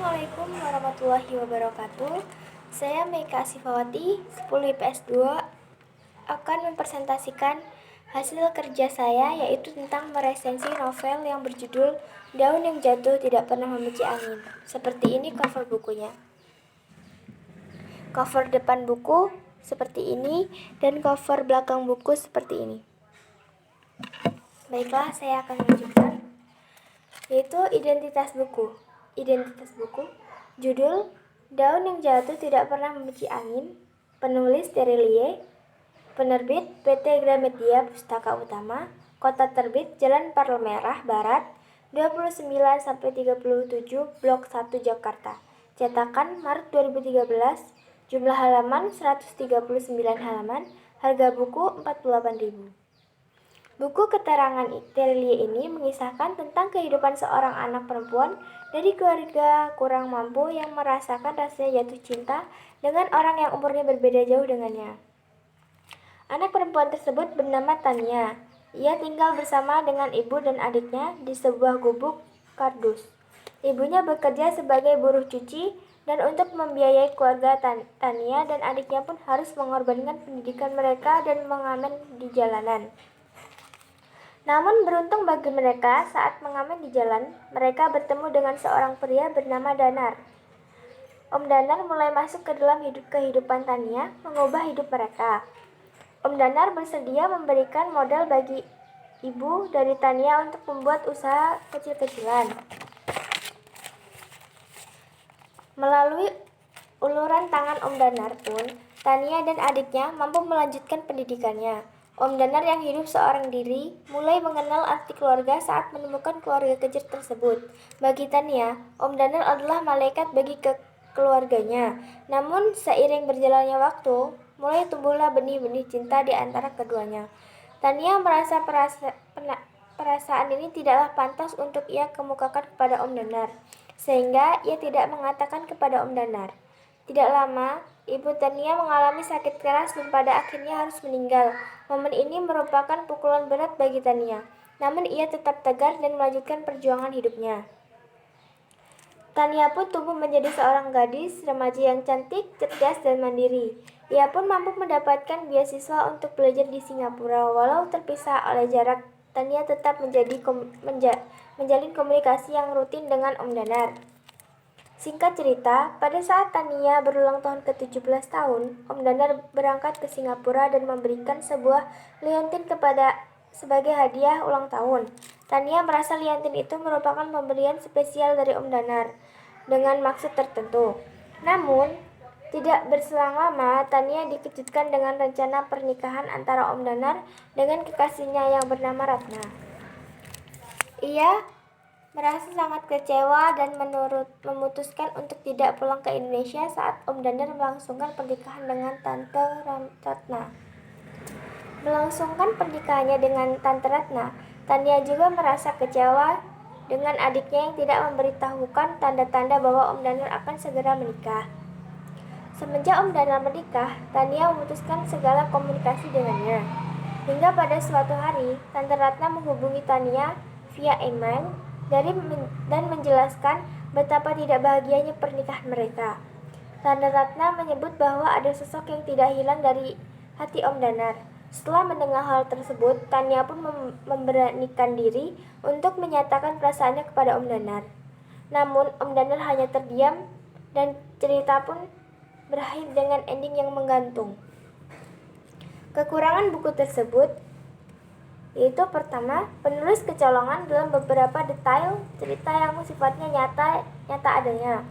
Assalamualaikum warahmatullahi wabarakatuh. Saya Meika Asifawati, 10 IPS 2, akan mempresentasikan hasil kerja saya, yaitu tentang meresensi novel yang berjudul Daun yang Jatuh Tidak Pernah Membenci Angin. Seperti ini cover bukunya. Cover depan buku seperti ini, dan cover belakang buku seperti ini. Baiklah, saya akan lanjutkan, yaitu identitas buku. Identitas buku, judul Daun yang Jatuh Tidak Pernah Membenci Angin, penulis Terelie, penerbit PT Gramedia Pustaka Utama, kota terbit Jalan Palmerah Barat, 29-37 Blok 1 Jakarta. Cetakan Maret 2013, jumlah halaman 139 halaman, harga buku 48.000. Buku keterangan Terelie ini mengisahkan tentang kehidupan seorang anak perempuan dari keluarga kurang mampu yang merasakan rasanya jatuh cinta dengan orang yang umurnya berbeda jauh dengannya. Anak perempuan tersebut bernama Tania. Ia tinggal bersama dengan ibu dan adiknya di sebuah gubuk kardus. Ibunya bekerja sebagai buruh cuci, dan untuk membiayai keluarga Tania dan adiknya pun harus mengorbankan pendidikan mereka dan mengamen di jalanan. Namun beruntung bagi mereka, saat mengamen di jalan, mereka bertemu dengan seorang pria bernama Danar. Om Danar mulai masuk ke dalam kehidupan Tania, mengubah hidup mereka. Om Danar bersedia memberikan modal bagi ibu dari Tania untuk membuat usaha kecil-kecilan. Melalui uluran tangan Om Danar pun, Tania dan adiknya mampu melanjutkan pendidikannya. Om Danar yang hidup seorang diri mulai mengenal arti keluarga saat menemukan keluarga kecil tersebut. Bagi Tania, Om Danar adalah malaikat bagi keluarganya. Namun seiring berjalannya waktu, mulai tumbuhlah benih-benih cinta di antara keduanya. Tania merasa perasaan ini tidaklah pantas untuk ia kemukakan kepada Om Danar, sehingga ia tidak mengatakan kepada Om Danar. Tidak lama, ibu Tania mengalami sakit keras dan pada akhirnya harus meninggal. Momen ini merupakan pukulan berat bagi Tania, namun ia tetap tegar dan melanjutkan perjuangan hidupnya. Tania pun tumbuh menjadi seorang gadis remaja yang cantik, cerdas, dan mandiri. Ia pun mampu mendapatkan beasiswa untuk belajar di Singapura. Walau terpisah oleh jarak, Tania tetap menjalin komunikasi yang rutin dengan Om Danar. Singkat cerita, pada saat Tania berulang tahun ke-17 tahun, Om Danar berangkat ke Singapura dan memberikan sebuah liontin sebagai hadiah ulang tahun. Tania merasa liontin itu merupakan pemberian spesial dari Om Danar dengan maksud tertentu. Namun, tidak berselang lama, Tania dikejutkan dengan rencana pernikahan antara Om Danar dengan kekasihnya yang bernama Ratna. Ia merasa sangat kecewa dan memutuskan untuk tidak pulang ke Indonesia saat Om Danar melangsungkan pernikahan dengan Tante Ratna. Melangsungkan pernikahannya dengan Tante Ratna, Tania juga merasa kecewa dengan adiknya yang tidak memberitahukan tanda-tanda bahwa Om Danar akan segera menikah. Semenjak Om Danar menikah, Tania memutuskan segala komunikasi dengannya. Hingga pada suatu hari, Tante Ratna menghubungi Tania via email dan menjelaskan betapa tidak bahagianya pernikahan mereka. Tante Ratna menyebut bahwa ada sosok yang tidak hilang dari hati Om Danar. Setelah mendengar hal tersebut, Tania pun memberanikan diri untuk menyatakan perasaannya kepada Om Danar. Namun, Om Danar hanya terdiam dan cerita pun berakhir dengan ending yang menggantung. Kekurangan buku tersebut yaitu pertama, penulis kecolongan dalam beberapa detail cerita yang sifatnya nyata adanya.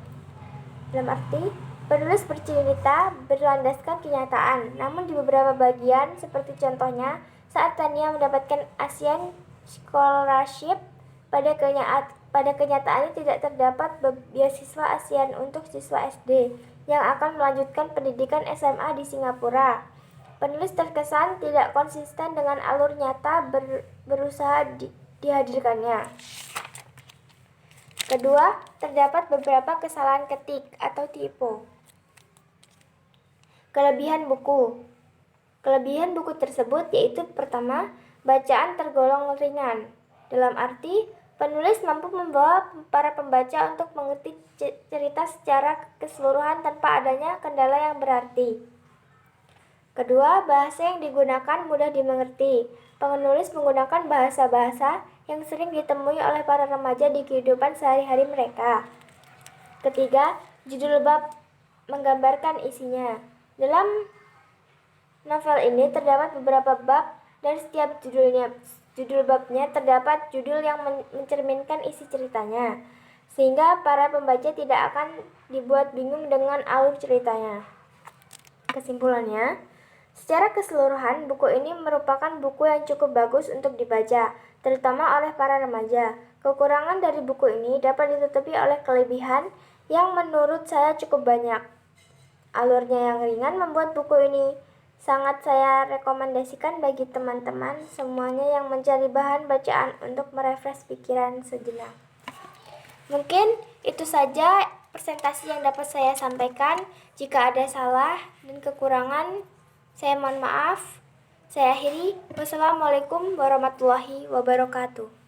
Dalam arti, penulis bercerita berlandaskan kenyataan, namun di beberapa bagian, seperti contohnya saat Tania mendapatkan Asian Scholarship, pada kenyataannya tidak terdapat beasiswa ASEAN untuk siswa SD yang akan melanjutkan pendidikan SMA di Singapura. Penulis terkesan tidak konsisten dengan alur nyata berusaha dihadirkannya. Kedua, terdapat beberapa kesalahan ketik atau typo. Kelebihan buku. Kelebihan buku tersebut yaitu pertama, bacaan tergolong ringan. Dalam arti, Penulis mampu membawa para pembaca untuk mengerti cerita secara keseluruhan tanpa adanya kendala yang berarti. Kedua, bahasa yang digunakan mudah dimengerti. Penulis menggunakan bahasa-bahasa yang sering ditemui oleh para remaja di kehidupan sehari-hari mereka. Ketiga, judul bab menggambarkan isinya. Dalam novel ini terdapat beberapa bab dan setiap judul babnya terdapat judul yang mencerminkan isi ceritanya, sehingga para pembaca tidak akan dibuat bingung dengan alur ceritanya. Kesimpulannya, secara keseluruhan buku ini merupakan buku yang cukup bagus untuk dibaca, terutama oleh para remaja. Kekurangan dari buku ini dapat ditutupi oleh kelebihan yang menurut saya cukup banyak. Alurnya yang ringan membuat buku ini sangat saya rekomendasikan bagi teman-teman semuanya yang mencari bahan bacaan untuk merefresh pikiran sejenak. Mungkin itu saja presentasi yang dapat saya sampaikan. Jika ada salah dan kekurangan, saya mohon maaf. Saya akhiri. Wassalamualaikum warahmatullahi wabarakatuh.